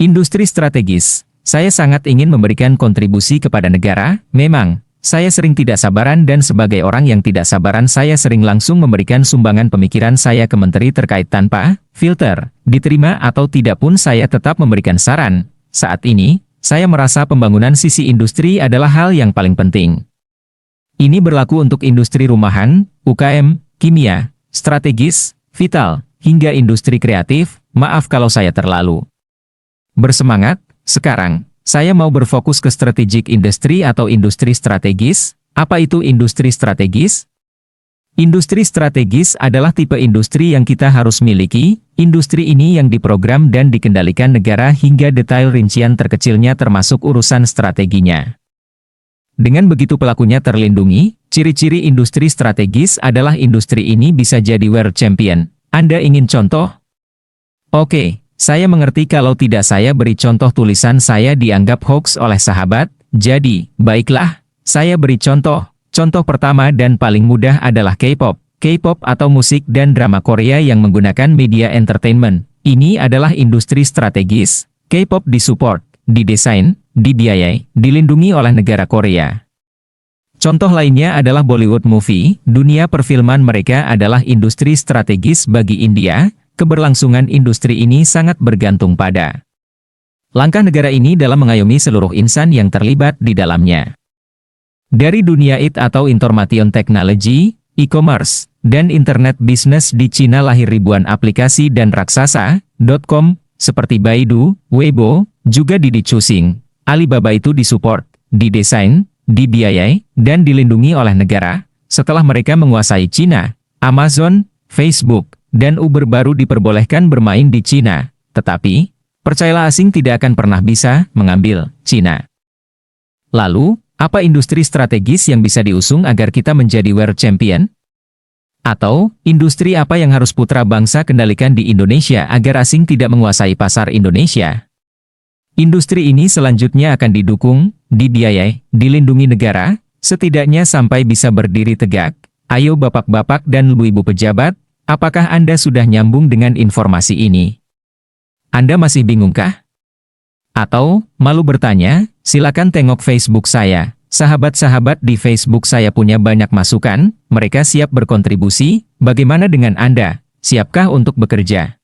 Industri strategis. Saya sangat ingin memberikan kontribusi kepada negara, memang. Saya sering tidak sabaran dan sebagai orang yang tidak sabaran saya sering langsung memberikan sumbangan pemikiran saya ke menteri terkait tanpa filter. Diterima atau tidak pun saya tetap memberikan saran. Saat ini, saya merasa pembangunan sisi industri adalah hal yang paling penting. Ini berlaku untuk industri rumahan, UKM, kimia, strategis, vital, hingga industri kreatif. Maaf kalau saya terlalu bersemangat. Sekarang, saya mau berfokus ke strategic industry atau industri strategis. Apa itu industri strategis? Industri strategis adalah tipe industri yang kita harus miliki. Industri ini yang diprogram dan dikendalikan negara hingga detail rincian terkecilnya termasuk urusan strateginya. Dengan begitu pelakunya terlindungi, ciri-ciri industri strategis adalah industri ini bisa jadi world champion. Anda ingin contoh? Oke. Saya mengerti kalau tidak saya beri contoh tulisan saya dianggap hoax oleh sahabat, jadi, baiklah, saya beri contoh. Contoh pertama dan paling mudah adalah K-pop. K-pop atau musik dan drama Korea yang menggunakan media entertainment. Ini adalah industri strategis. K-pop disupport, didesain, dibiayai, dilindungi oleh negara Korea. Contoh lainnya adalah Bollywood movie. Dunia perfilman mereka adalah industri strategis bagi India. Keberlangsungan industri ini sangat bergantung pada langkah negara ini dalam mengayomi seluruh insan yang terlibat di dalamnya. Dari dunia IT atau information technology, e-commerce, dan internet bisnis di Cina lahir ribuan aplikasi dan raksasa.com seperti Baidu, Weibo, juga Didi Chuxing. Alibaba itu disupport, didesain, dibiayai, dan dilindungi oleh negara. Setelah mereka menguasai Cina, Amazon, Facebook, dan Uber baru diperbolehkan bermain di Cina. Tetapi, percayalah asing tidak akan pernah bisa mengambil Cina. Lalu, apa industri strategis yang bisa diusung agar kita menjadi world champion? Atau, industri apa yang harus putra bangsa kendalikan di Indonesia agar asing tidak menguasai pasar Indonesia? Industri ini selanjutnya akan didukung, dibiayai, dilindungi negara, setidaknya sampai bisa berdiri tegak. Ayo bapak-bapak dan ibu-ibu pejabat, apakah Anda sudah nyambung dengan informasi ini? Anda masih bingungkah? Atau, malu bertanya? Silakan tengok Facebook saya. Sahabat-sahabat di Facebook saya punya banyak masukan, mereka siap berkontribusi. Bagaimana dengan Anda? Siapkah untuk bekerja?